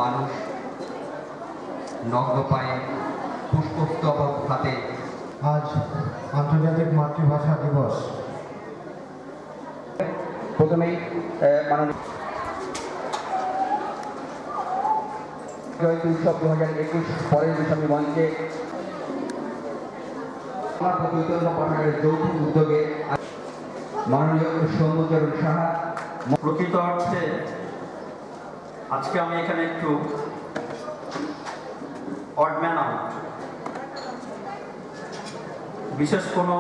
মানুষ নগ্ন পায়ে পুষ্পস্তবক হাতে আজ আন্তর্জাতিক মাতৃভাষা দিবস। প্রথমেই মাননীয় জয়ন্তী উৎসব 2021 পরের বিষয় মঞ্চে চৈতন্য পাঠকের যৌথ উদ্যোগে মাননীয় সৌম্যচরণ সাহা। প্রকৃত অর্থে আজকে আমি এখানে একটু অড ম্যান আউট। বিশেষ কোনো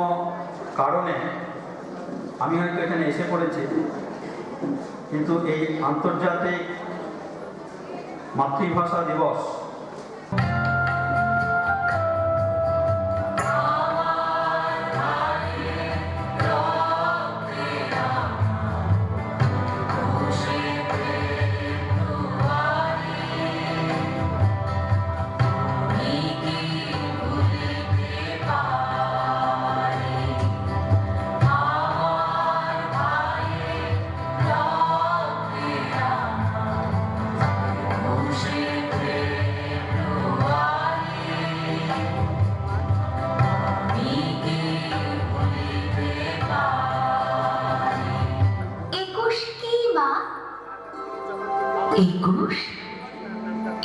কারণে আমি হয়তো এখানে এসে পড়েছি, কিন্তু এই আন্তর্জাতিক মাতৃভাষা দিবস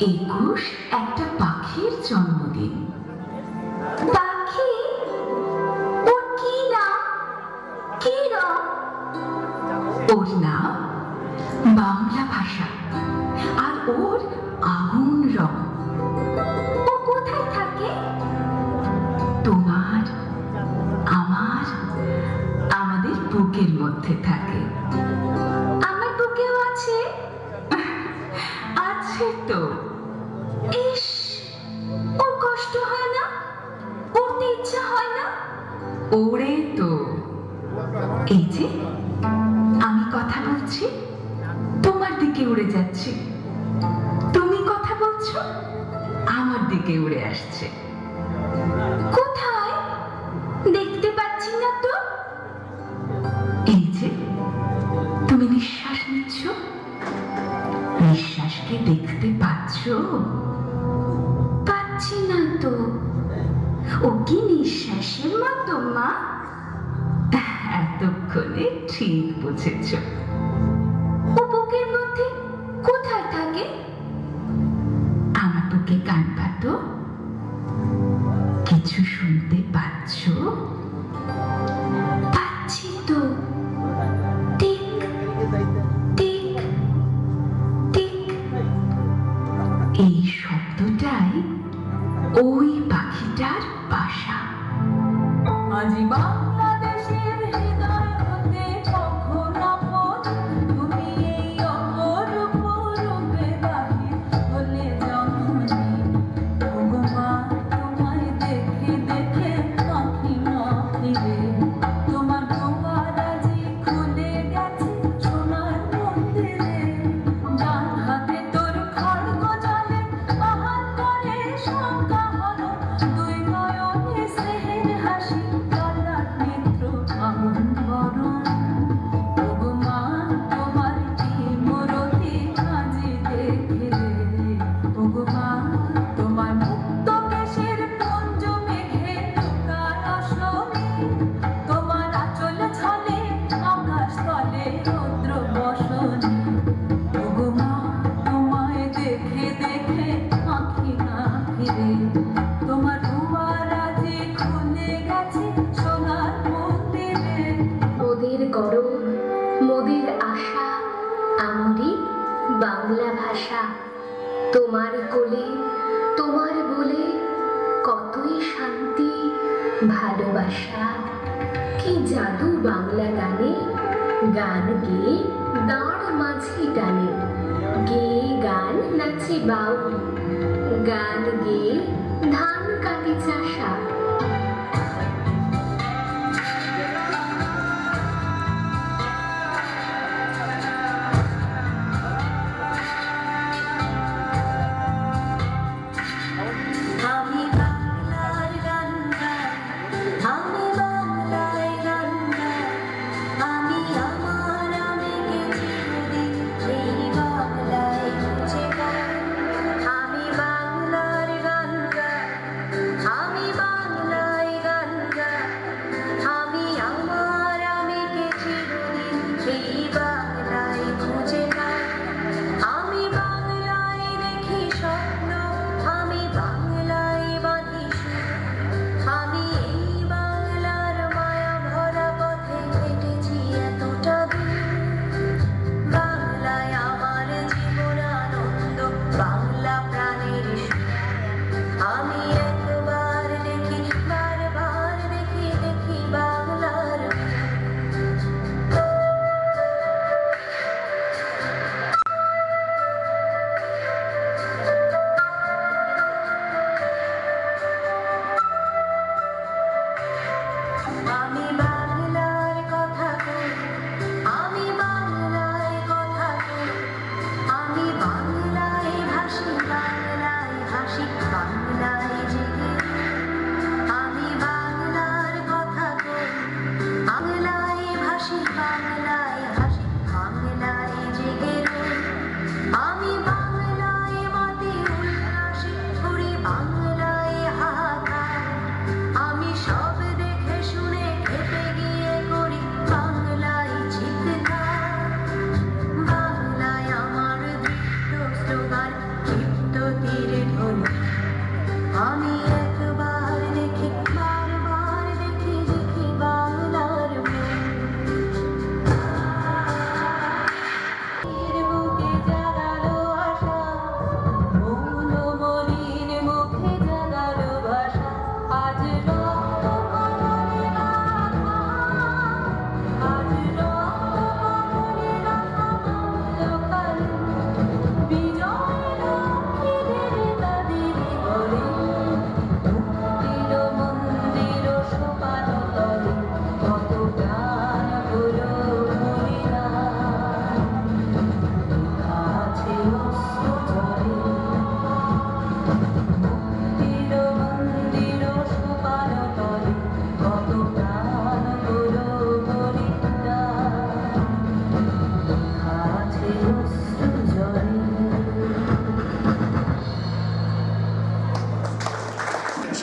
একুশ একটা পাখির জন্মদিন। পাখি, ওর কি নাম? কি রং? ওর নাম বাংলা ভাষা, আর ওর আগুন রং। ও কোথায় থাকে? তোমার, আমার, আমাদের বুকের মধ্যে থাকে। আমার বুকেও আছে। আছে তো। ইস, ওর কষ্ট হয় না? উড়তে ইচ্ছা হয় না? ওরে তো। এই যে আমি কথা বলছি, তোমার দিকে উড়ে যাচ্ছে। তুমি কথা বলছো, আমার দিকে উড়ে আসছে। কোথায়? দেখতে পাচ্ছি না তো। এই যে তুমি নিঃশ্বাস নিচ্ছ, নিঃশ্বাসকে দেখতে পাচ্ছ? পাচ্ছি না তো। ও কি নিঃশ্বাসের মতো মা? এতক্ষণে ঠিক বুঝেছ। ও বুকের মধ্যে কোথায় থাকে? আমার বুকে কান পাতো, কিছু শুনতে পাচ্ছ? পাচ্ছি তো। ঠিক ঠিক ঠিক। এই শব্দটাই ওই পাখিটার বাসা। আজি বাংলাদেশের হৃদয় হতে কখন আপন, তুমি এই অপরূপ রূপে বাহির হলে জননী। ওগো মা, তোমায় দেখে দেখে পাখি না ফিরে, তোমার দুয়ার আজি খুলে গেছে সোনার মন্দিরে। ডান হাতে তোর খড়গ জলে, বাহাত করে শঙ্কা হলো, দুই নয়নে স্নেহের হাসি, ললাট নেত্র আগুন বরণ। ওগো মা, তোমার কি মূরতি আজি দেখে রে। ওগো মা, তোমার মুক্ত কেশের পুঞ্জ মেঘে লুকায় অশনি, তোমার আঁচল ছলে আকাশ তলে রৌদ্র বসনি। ওগো মা, তোমায় দেখে দেখে আঁখি না ফিরে, তোমার দুয়ার আজি খুলে গেছে সোনার মন্দিরে। মোদের গরব, মোদের আশা, আমারই বাংলা ভাষা। তোমার কোলে, তোমার বলে কতই শান্তি, ভালোবাসা। কি জাদু বাংলা গানে, গান গেয়ে দাঁড় মাঝি টানে। গেয়ে গান নাচে বাউল, গান গেয়ে ধান কাটি চাষা। আমি বাংলার গান গাই, আমি বাংলায় গান গাই, আমি আমার আবেগে চিরদিন সেই বাংলায় চেয়ে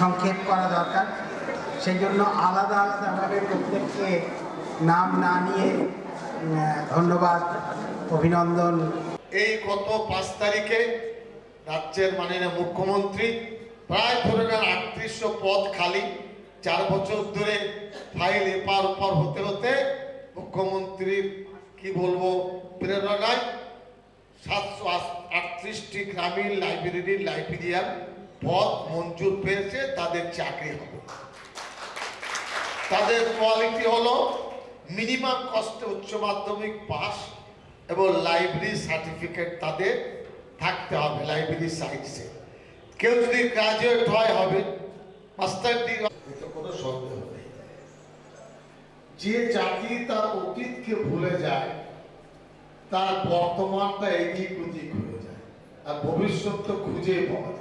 সংক্ষেপ করা দরকার। সেই জন্য আলাদা আলাদাভাবে প্রত্যেককে নাম না নিয়ে ধন্যবাদ, অভিনন্দন। এই গত 5 তারিখে রাজ্যের মাননীয় মুখ্যমন্ত্রী প্রায় ধরে নেন 3800 পদ খালি, 4 বছর ধরে ফাইল এপার ওপার হতে হতে মুখ্যমন্ত্রীর কি বলবো প্রেরণায় 738টি গ্রামীণ লাইব্রেরিয়ান পদ মঞ্জুর পেয়েছে, তাদের চাকরি হবে। তাদের কোয়ালিটি হলো মিনিমাম কস্টে উচ্চ মাধ্যমিক পাস এবং লাইব্রেরি সার্টিফিকেট তাদের থাকতে হবে লাইব্রেরি সাইন্সে। কেউ যদি গ্রাজুয়েট হয় হবে, মাস্টার ডিগ্রি, এতে কোনো সন্দেহ নেই। যে জাতি তার অতীতকে ভুলে যায় তার বর্তমানটা এদিক ওদিক হয়ে যায়, আর ভবিষ্যৎ তো খুঁজেই পাওয়া যায়।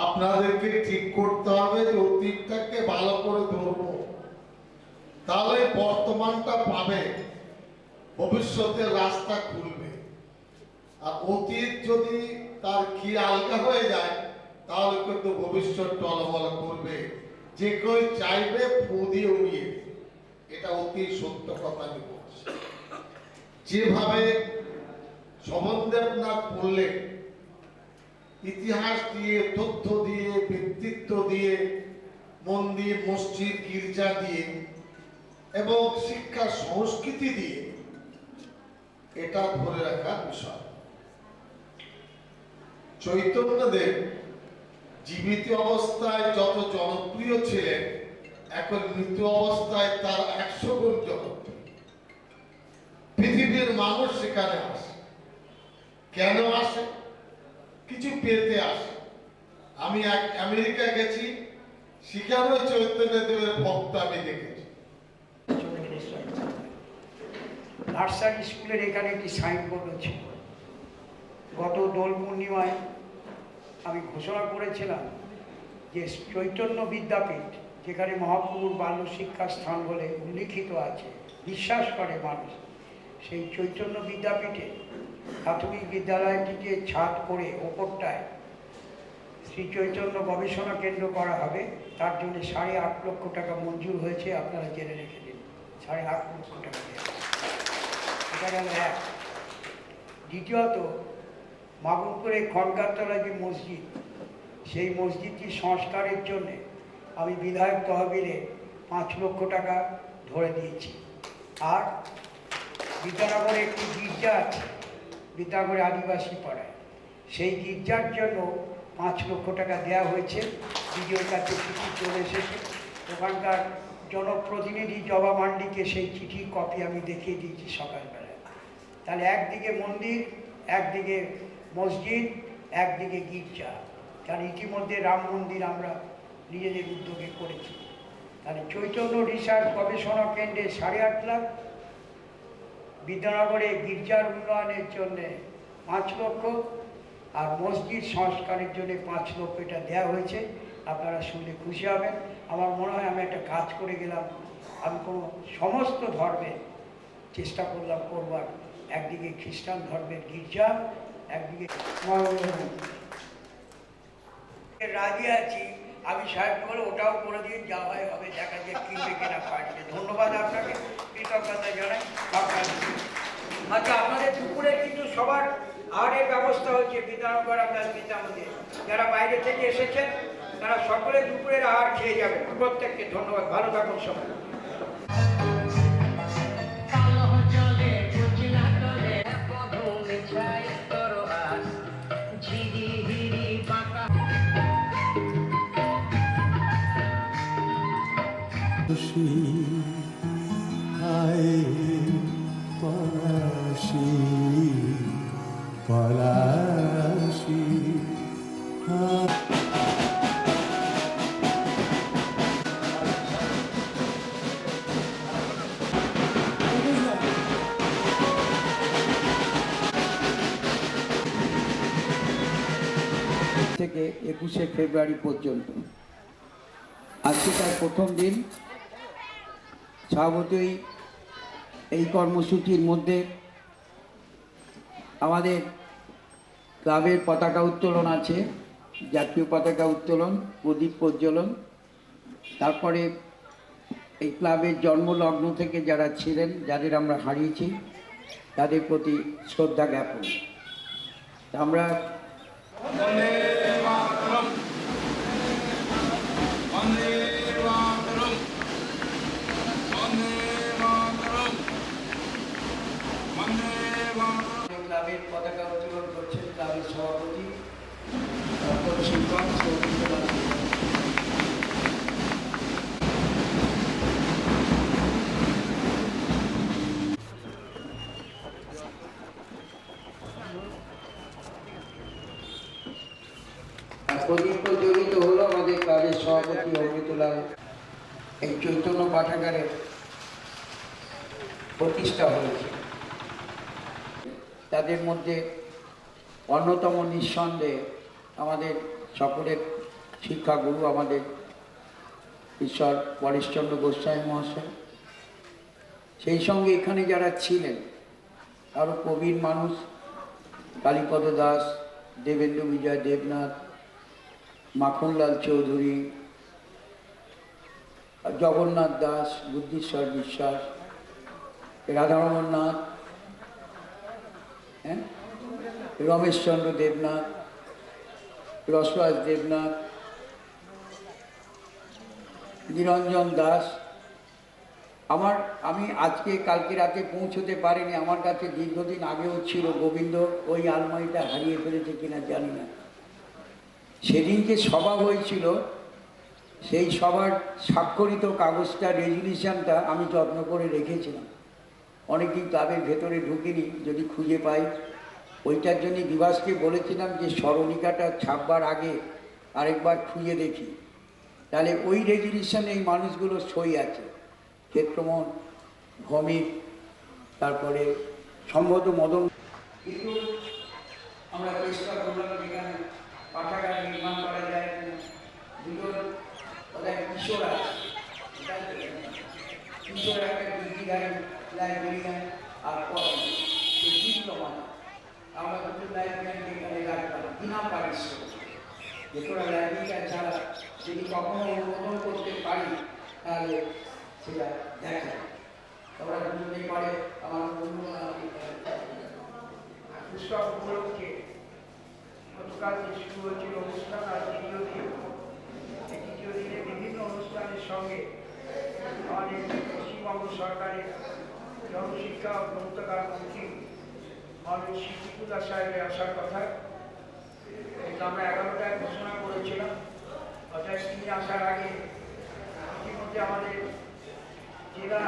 আপনাদেরকে ঠিক করতে হবে যে অতীতটাকে ভালো করে ধরবো, তাহলে বর্তমানটা পাবে, ভবিষ্যতের রাস্তা খুলবে। আর অতীত যদি তার কি আলগা হয়ে যায় তাহলে কিন্তু ভবিষ্যৎ টলমল করবে, যে কেউ চাইবে ফু দিয়ে উড়িয়ে। এটা অতি সত্য কথা আমি বলছি। যেভাবে শোভনদেবনাথ পড়লে ইতিহাস দিয়ে, তথ্য দিয়ে, ব্যক্তিত্ব দিয়ে, মন্দির, মসজিদ, গির্জা দিয়ে এবং শিক্ষা সংস্কৃতি দিয়ে এটা ধরে রাখার বিষয়। চৈতন্যদেব জীবিত অবস্থায় যত জনপ্রিয় ছিলেন, এখন মৃত অবস্থায় তার 100 গুণ জনপ্রিয়। পৃথিবীর মানুষ সেখানে আসে। কেন আসে? কিছু পেতে আসে। আমি আমেরিকা গেছি, সেখানেও চৈতন্যদেবের ভক্ত আমি দেখেছি। নার্সারি স্কুলের এখানে একটি সাইনবোর্ড ছিল। গত দোল পূর্ণিমায় আমি ঘোষণা করেছিলাম যে চৈতন্য বিদ্যাপীঠ, যেখানে মহাপ্রভুর বাল্য শিক্ষা স্থান বলে উল্লিখিত আছে, বিশ্বাস করে মানুষ, সেই চৈতন্য বিদ্যাপীঠে প্রাথমিক বিদ্যালয়টিকে ছাদ করে ওপরটায় শ্রী চৈতন্য গবেষণা কেন্দ্র করা হবে। তার জন্য 8.5 লক্ষ টাকা মঞ্জুর হয়েছে, আপনারা জেনে রেখে দিন। 8.5 লক্ষ টাকা দেওয়া, এটা গেল এক। দ্বিতীয়ত, মাগুরপুরে খনকারতলা যে মসজিদ, সেই মসজিদটি সংস্কারের জন্য আমি বিধায়ক তহবিলে 5 লক্ষ টাকা ধরে দিয়েছি। আর বিদ্যানগরে একটি গির্জা আছে, বিদ্যানগরে আদিবাসী পাড়ায়, সেই গির্জার জন্য 5 লক্ষ টাকা দেওয়া হয়েছে। বিডিওর কাছে চিঠি চলে এসেছে। ওখানকার জনপ্রতিনিধি জবা মান্ডিকে সেই চিঠির কপি আমি দেখিয়ে দিয়েছি সকালবেলায়। তাহলে একদিকে মন্দির, একদিকে মসজিদ, একদিকে গির্জা। কারণ ইতিমধ্যে রাম মন্দির আমরা নিজেদের উদ্যোগে করেছি। তাহলে চৈতন্য রিসার্চ গবেষণা কেন্দ্রে 8.5 লাখ, বিদ্যানগরে গির্জার উন্নয়নের জন্য 5 লক্ষ, আর মসজিদ সংস্কারের জন্য 5 লক্ষ এটা দেওয়া হয়েছে। আপনারা শুনলে খুশি হবেন। আমার মনে হয় আমি একটা কাজ করে গেলাম। আমি কোনো সমস্ত ধর্মের চেষ্টা করলাম করবার, একদিকে খ্রিস্টান ধর্মের গির্জা, একদিকে রাজি আছি। আমি সাহেব বলে ওটাও করে দিয়ে যা হয় হবে, দেখা যায় কিনবে কিনা পাঠিয়ে। ধন্যবাদ আপনাকে, কৃতজ্ঞতা জানাই। আচ্ছা, আপনাদের দুপুরে কিন্তু সবার আহারের ব্যবস্থা হচ্ছে বিদ্যানগর আপনার পিতামদের। যারা বাইরে থেকে এসেছেন তারা সকলে দুপুরের আহার খেয়ে যাবেন। প্রত্যেককে ধন্যবাদ। ভালো থাকুন সবাই। থেকে 21শে ফেব্রুয়ারি পর্যন্ত। আজকে তার প্রথম দিন। স্বভাবতই এই কর্মসূচির মধ্যে আমাদের ক্লাবের পতাকা উত্তোলন আছে, জাতীয় পতাকা উত্তোলন, প্রদীপ প্রজ্বলন, তারপরে এই ক্লাবের জন্মলগ্ন থেকে যারা ছিলেন, যাদের আমরা হারিয়েছি, তাদের প্রতি শ্রদ্ধা জ্ঞাপন। আমরা ক্লাবের পতাকা উত্তোলন করছেন ক্লাবের সভাপতি শিক্ষক সৌমিত্র। প্রদীপ প্রজ্বলিত হলো আমাদের ক্লাবের সভাপতি অমৃতলাল। এই চৈতন্য পাঠাগারের প্রতিষ্ঠা হয়েছে। তাদের মধ্যে অন্যতম নিঃসন্দেহে আমাদের সকলের শিক্ষাগুরু, আমাদের ঈশ্বর পরেশচন্দ্র গোস্বামী মহাশয়। সেই সঙ্গে এখানে যারা ছিলেন আরও প্রবীণ মানুষ, কালীপদ দাস, দেবেন্দ্র বিজয় দেবনাথ, মাখনলাল চৌধুরী, জগন্নাথ দাস, বুদ্ধিশ্বর বিশ্বাস, রাধারমণ নাথ, রমেশচন্দ্র দেবনাথ, রসরাজ দেবনাথ, নিরঞ্জন দাস। আমি আজকে কালকে রাতে পৌঁছতে পারিনি, আমার কাছে দীর্ঘদিন আগেও ছিল। গোবিন্দ ওই আলমারিটা হারিয়ে ফেলেছে কিনা জানি না। সেদিন যে সভা হয়েছিল, সেই সভার স্বাক্ষরিত কাগজটা, রেজুলিউশনটা আমি যত্ন করে রেখেছিলাম। অনেকদিন ক্লাবের ভেতরে ঢুকিনি, যদি খুঁজে পাই। ওইটার জন্য বিভাসকে বলেছিলাম যে স্মরণিকাটা ছাপবার আগে আরেকবার খুঁজে দেখি, তাহলে ওই রেজুলিউশনে এই মানুষগুলো সই আছে। ক্ষেত্রমোহন, ভৌমিক, তারপরে সম্ভবত মদন। কিন্তু আমরা চেষ্টা করলাম যেখানে পাঠাগার নির্মাণ করা যায়। দুটো কিশোর আছে, কিশোর একটা লাইব্রেরি আর ডিপ্লোমা। আমরা দুটো লাইব্রেরি এখানে রাখতাম বিনা পারিশ্রমিক। যেটা লাইব্রেরিটা ছাড়া যদি কখনো অনুমোদন করতে পারি তাহলে সেটা দেখা। তোমরা দুজনে পারে আমার উৎসব উপলক্ষে গতকাল যে শুরু হয়েছিল অনুষ্ঠান, আর দ্বিতীয় দিনে বিভিন্ন অনুষ্ঠানের সঙ্গে আমাদের পশ্চিমবঙ্গ সরকারের জনশিক্ষা ও গ্রন্থাগার মন্ত্রী মাননীয় সিদ্দিকুল্লাহ সাহেবের আসার কথা। আমরা 11টায় ঘোষণা করেছিলাম। অর্থাৎ তিনি আসার আগে ইতিমধ্যে আমাদের জেলা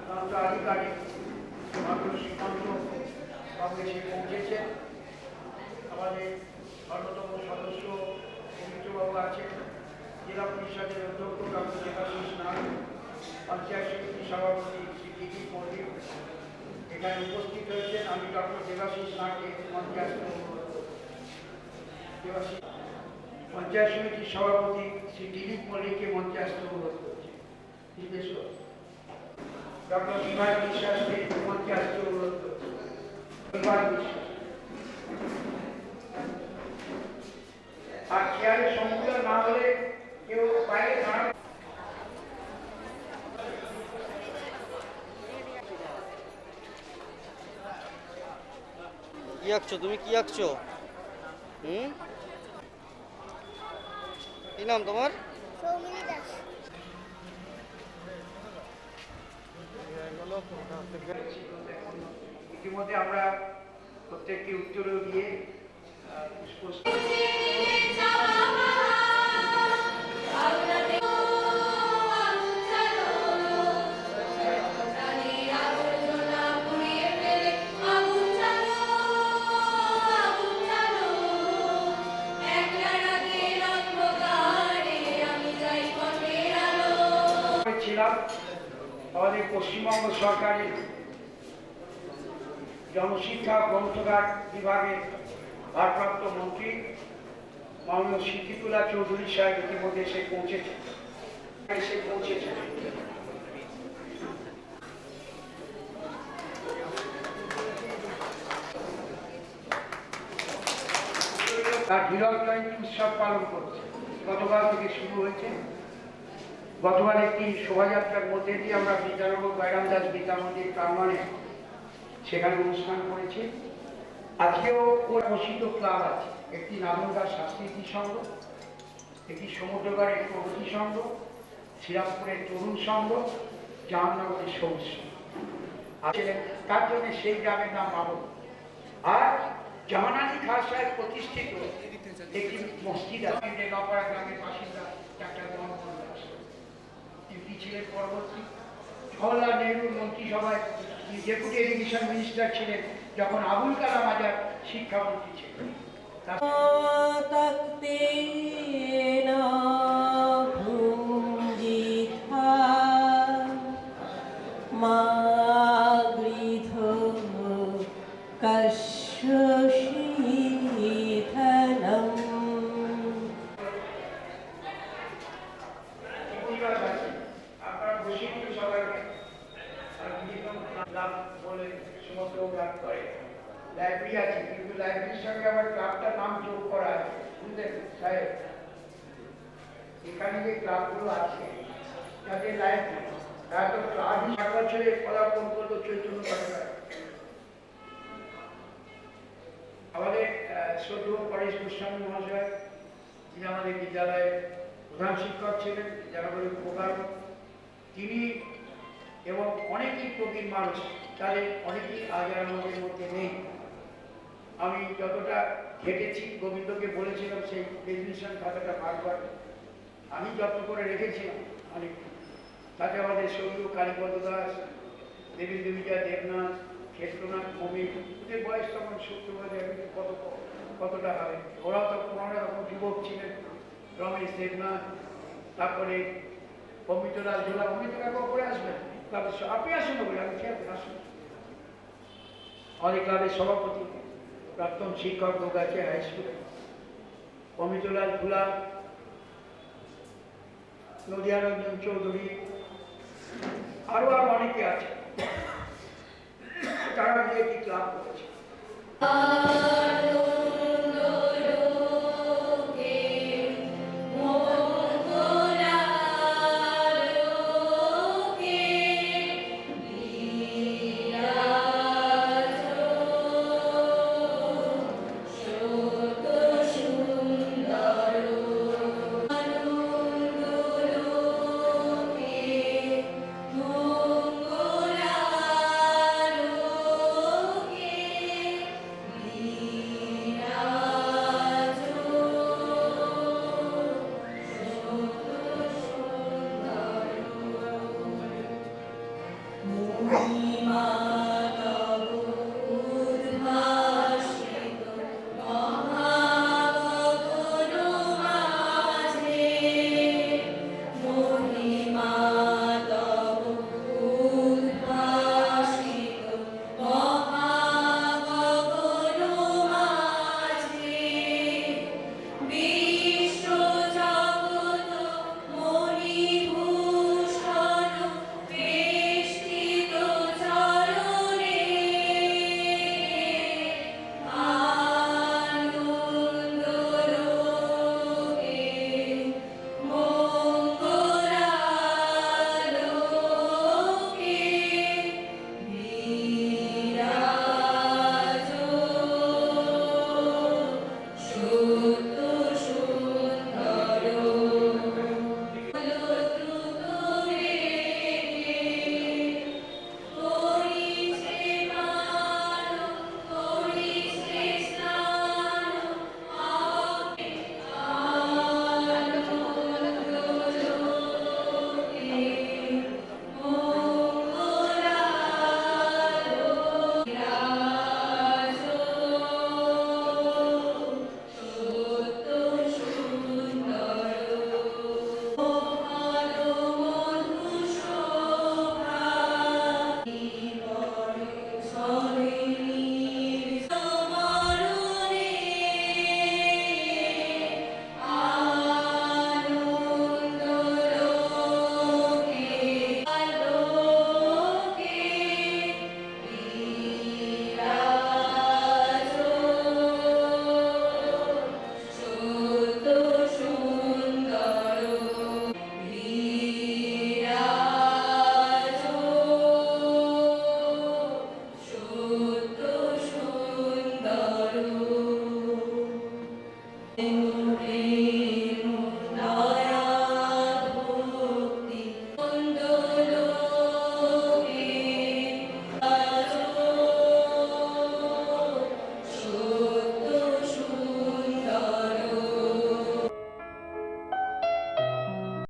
তন্ত্র আধিকারিক মাননীয় শ্রীকান্ত কংগ্রেসে পৌঁছেছেন। আমাদের অন্যতম সদস্য অমিত্রবাবু আছেন, জেলা পরিষদের অধ্যক্ষ ডক্টর দেবাশিস নাথ, পঞ্চায়েত সমিতি সভাপতি শ্রী দিলীপ মল্লিক এখানে উপস্থিত হয়েছেন। আমি ডক্টর দেবাশিস নাথকে পঞ্চায়েত সমিতির সভাপতি শ্রী দিলীপ মল্লিককে মঞ্চায়স্ত অনুরোধ করছি। ডক্টর বিভাগ বিশ্বাসকে মঞ্চায়স্ত অনুরোধ করছি। বিভাগ বিশ্বাস আর চেয়ারে সম্পূর্ণ না হলে কেউ বাইরে দাঁড়ানো। কি আঁকছো তুমি? কি আঁকছো? কি নাম তোমার? সৌমিনী দাস। ইতিমধ্যে আমরা প্রত্যেকটি উত্তরও দিয়ে ছিলাম আমাদের পশ্চিমবঙ্গ সরকারের জনশিক্ষা গ্রন্থাগার বিভাগের ভারপ্রাপ্ত মন্ত্রী মাননীয় সিদ্দিকুল্লাহ চৌধুরী সাহেব ইতিমধ্যে এসে পৌঁছেছেন। তার হীরক জয়ন্তী উৎসব পালন করছে। গতকাল থেকে শুরু হয়েছে। গতকাল একটি শোভাযাত্রার মধ্যে দিয়ে আমরা বিদ্যানগর জয়রাম দাস বিদ্যা মন্দির প্রাঙ্গণে সেখানে অনুষ্ঠান করেছি। আজকেও ওর প্রসিদ্ধ ক্লাব আছে, একটি নাদনদাস সাংস্কৃতিক সংঘ, একটি সমুদ্রগড়ের প্রগতি সংঘ, শ্রীরামপুরের তরুণ সংঘ, জাহাননগরের সবুজ সংঘ আছে। তার জন্য সেই গ্রামের নাম বাবু। আর জামান আলী খান সাহেব প্রতিষ্ঠিত একটি মসজিদ আছে রেগাপাড়া গ্রামের বাসিন্দা ডাক্তার মোহাম্মদ দাস। তিনি ছিলেন পরবর্তী জওহরলাল নেহরুর মন্ত্রিসভায় ডেপুটি এডুকেশন মিনিস্টার ছিলেন যখন আবুল কালাম আজাদ শিক্ষামন্ত্রী ছিলেন। আপনারা বসে সবাই লাভ বলে সমস্ত লাভ করে। লাইব্রেরি আছে, কিন্তু লাইব্রেরির সঙ্গে আবার ক্লাবটার নাম যোগ করা আছে, বুঝলেন সাহেব? এখানে যে ক্লাবগুলো আছে তাদের লাইব্রেরি, তারা তো ক্লাবই 60 বছরে পদার্পণ করলো চৈতন্য পাঠক। আমাদের শ্রদ্ধেয় পরেশ গোস্বামী মহাশয়, যিনি আমাদের বিদ্যালয়ের প্রধান শিক্ষক ছিলেন, বিদ্যানগরের প্রধান, তিনি এবং অনেকেই প্রবীণ মানুষ, তাদের অনেকেই আজ আর আমাদের মধ্যে নেই। আমি যতটা হেঁটেছি, গোবিন্দকে বলেছিলাম সেই টেলিভিশন খাতাটা বার করে, আমি যত্ন করে রেখেছিলাম অনেক। তাতে আমাদের সৌরভ কালীপদ দাস, দেবীন্দ্র বিজয় দেবনাথ, ক্ষেত্রনাথ ভূমি, ওদের বয়স তখন 70 বছর, কতটা হবে, ওরা তখন যুবক ছিলেন। রমেশ দেবনাথ, তারপরে অমিতলাল ঝোলা। অমিতলাল করে আসবেন ক্লাবের, আপনি আসুন বলে আমি খেয়াল আসুন। আমাদের ক্লাবের সভাপতি প্রাক্তন শিক্ষক আছে হাই স্কুলে, অমিতলাল ঝোলা, নদিয়ারঞ্জন চৌধুরী, আরো অনেকে আছে। তারা মিলে একটি ক্লাব করেছে।